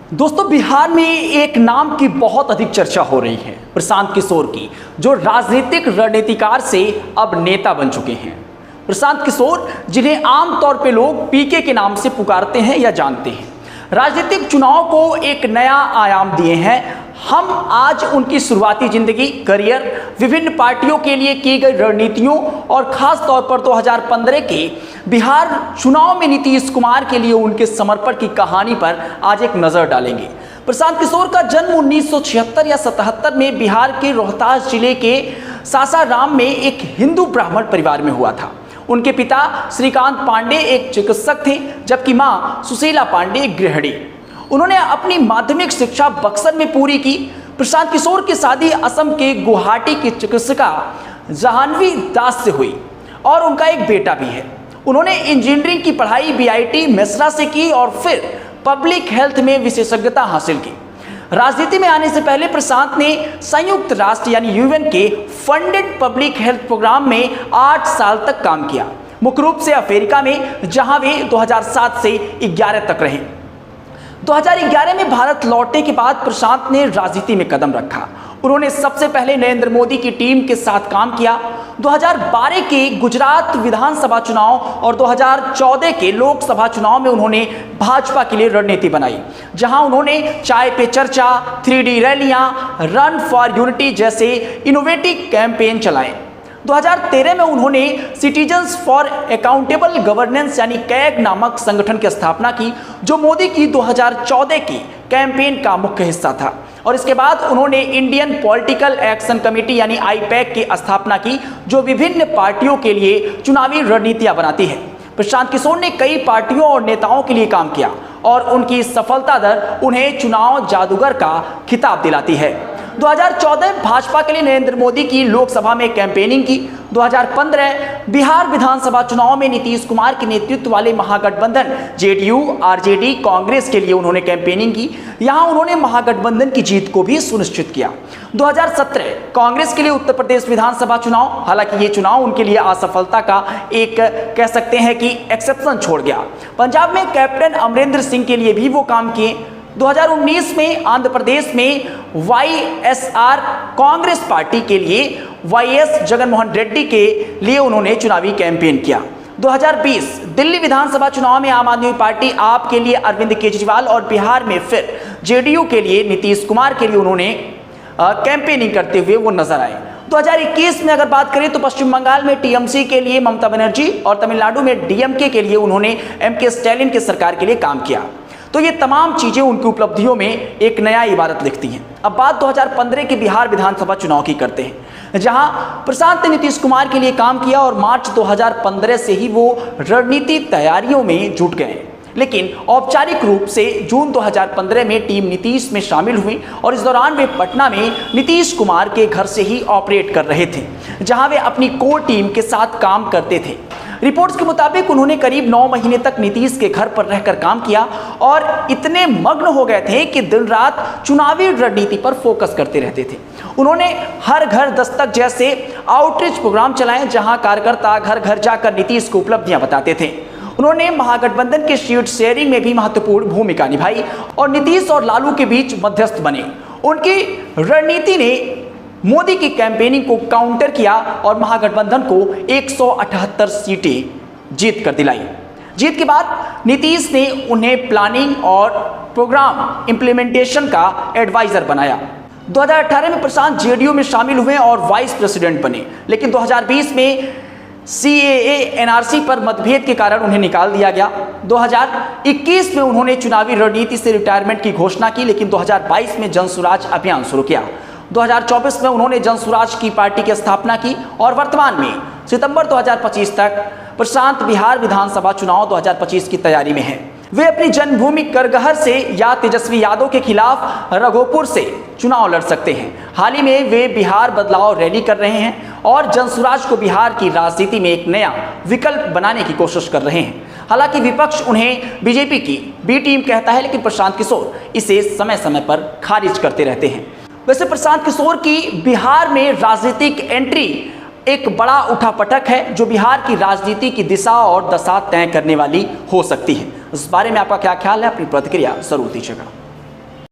दोस्तों, बिहार में एक नाम की बहुत अधिक चर्चा हो रही है, प्रशांत किशोर की, जो राजनीतिक रणनीतिकार से अब नेता बन चुके हैं। प्रशांत किशोर, जिन्हें आमतौर पे लोग पीके के नाम से पुकारते हैं या जानते हैं, राजनीतिक चुनाव को एक नया आयाम दिए हैं। हम आज उनकी शुरुआती जिंदगी, करियर, विभिन्न पार्टियों के लिए की गई रणनीतियों और खास तौर पर 2015 के बिहार चुनाव में नीतीश कुमार के लिए उनके समर्पण की कहानी पर आज एक नजर डालेंगे। प्रशांत किशोर का जन्म 1976 या 77 में बिहार के रोहतास जिले के सासाराम में एक हिंदू ब्राह्मण परिवार में हुआ था। उनके पिता श्रीकांत पांडे एक चिकित्सक थे, जबकि मां सुशीला पांडे एक गृहिणी। उन्होंने अपनी माध्यमिक शिक्षा बक्सर में पूरी की। प्रशांत किशोर की शादी असम के गुवाहाटी की चिकित्सिका जाह्नवी दास से हुई और उनका एक बेटा भी है। उन्होंने इंजीनियरिंग की पढ़ाई बीआईटी मिश्रा से की और फिर पब्लिक हेल्थ में विशेषज्ञता हासिल की। राजनीति में आने से पहले प्रशांत ने संयुक्त राष्ट्र यानी यूएन के फंडेड पब्लिक हेल्थ प्रोग्राम में 8 साल तक काम किया, मुख्य रूप से अफ्रीका में, जहां वे 2007 से 11 तक रहे। 2011 में भारत लौटने के बाद प्रशांत ने राजनीति में कदम रखा। उन्होंने सबसे पहले नरेंद्र मोदी की टीम के साथ काम किया। 2012 के गुजरात विधानसभा चुनाव और 2014 के लोकसभा चुनाव में उन्होंने भाजपा के लिए रणनीति बनाई, जहां उन्होंने चाय पे चर्चा, 3D रैलियां, रन फॉर यूनिटी जैसे इनोवेटिव कैंपेन चलाए। 2013 में उन्होंने सिटीजन्स फॉर अकाउंटेबल गवर्नेंस यानी कैग नामक संगठन की स्थापना की, जो मोदी की 2014 की कैंपेन का मुख्य हिस्सा था। और इसके बाद उन्होंने इंडियन पॉलिटिकल एक्शन कमेटी यानी आईपैक की स्थापना की, जो विभिन्न पार्टियों के लिए चुनावी रणनीतियां बनाती है। प्रशांत किशोर ने कई पार्टियों और नेताओं के लिए काम किया और उनकी सफलता दर उन्हें चुनाव जादूगर का खिताब दिलाती है। 2014 भाजपा के लिए नरेंद्र मोदी की लोकसभा में कैंपेनिंग की। 2015 बिहार विधानसभा चुनाव में नीतीश कुमार के नेतृत्व वाले महागठबंधन जेडीयू, आरजेडी, कांग्रेस के लिए उन्होंने कैंपेनिंग की। यहां उन्होंने महागठबंधन की जीत को भी सुनिश्चित किया। 2017 कांग्रेस के लिए उत्तर प्रदेश विधानसभा चुनाव, हालांकि ये चुनाव उनके लिए असफलता का एक कह सकते हैं कि एक्सेप्शन छोड़ गया। पंजाब में कैप्टन अमरिंदर सिंह के लिए भी वो काम किए। 2019 में आंध्र प्रदेश में वाईएसआर कांग्रेस पार्टी के लिए वाईएस जगनमोहन रेड्डी के लिए उन्होंने चुनावी कैंपेन किया। 2020 दिल्ली विधानसभा चुनाव में आम आदमी पार्टी आप के लिए अरविंद केजरीवाल और बिहार में फिर जेडीयू के लिए नीतीश कुमार के लिए उन्होंने कैंपेनिंग करते हुए वो नजर आए। 2021 में अगर बात करें तो पश्चिम बंगाल में टीएमसी के लिए ममता बनर्जी और तमिलनाडु में डीएमके के लिए उन्होंने एमके स्टैलिन की सरकार के लिए काम किया। तो ये तमाम चीजें उनकी उपलब्धियों में एक नया इबारत लिखती हैं। अब बात 2015 के बिहार विधानसभा चुनाव की करते हैं, जहां प्रशांत ने नीतीश कुमार के लिए काम किया और मार्च 2015 से ही वो रणनीति तैयारियों में जुट गए। लेकिन औपचारिक रूप से जून 2015 में टीम नीतीश में शामिल हुई और इस दौरान वे पटना में नीतीश कुमार के घर से ही ऑपरेट कर रहे थे, जहां वे अपनी कोर टीम के साथ काम करते थे। रिपोर्ट्स के मुताबिक उन्होंने करीब 9 महीने तक नीतीश के घर पर रहकर काम किया और इतने मग्न हो गए थे कि दिन रात चुनावी रणनीति पर फोकस करते रहते थे। उन्होंने हर घर दस्तक जैसे आउटरीच प्रोग्राम चलाए, जहां कार्यकर्ता घर घर जाकर नीतीश को उपलब्धियां बताते थे। उन्होंने महागठबंधन के सीट शेयरिंग में भी महत्वपूर्ण भूमिका निभाई और नीतीश और लालू के बीच मध्यस्थ बने। उनकी रणनीति ने मोदी की कैंपेनिंग को काउंटर किया और महागठबंधन को 178 सीटें जीत कर दिलाई। जीत के बाद नीतीश ने उन्हें प्लानिंग और प्रोग्राम इंप्लीमेंटेशन का एडवाइजर बनाया। 2018 में प्रशांत जेडीयू में शामिल हुए और वाइस प्रेसिडेंट बने, लेकिन 2020 में सीएए एनआरसी पर मतभेद के कारण उन्हें निकाल दिया गया। 2021 में उन्होंने चुनावी रणनीति से रिटायरमेंट की घोषणा की, लेकिन 2022 में जनसुराज अभियान शुरू किया। 2024 में उन्होंने जनसुराज की पार्टी की स्थापना की और वर्तमान में सितंबर 2025 तक प्रशांत बिहार विधानसभा चुनाव 2025 की तैयारी में हैं। वे अपनी जन्मभूमि करगहर से या तेजस्वी यादव के खिलाफ रघोपुर से चुनाव लड़ सकते हैं। हाल ही में वे बिहार बदलाव रैली कर रहे हैं और जनसुराज को बिहार की राजनीति में एक नया विकल्प बनाने की कोशिश कर रहे हैं। हालांकि विपक्ष उन्हें बीजेपी की बी टीम कहता है, लेकिन प्रशांत किशोर इसे समय समय पर खारिज करते रहते हैं। वैसे प्रशांत किशोर की बिहार में राजनीतिक एंट्री एक बड़ा उठापटक है, जो बिहार की राजनीति की दिशा और दशा तय करने वाली हो सकती है। इस बारे में आपका क्या ख्याल है? अपनी प्रतिक्रिया जरूर दीजिएगा।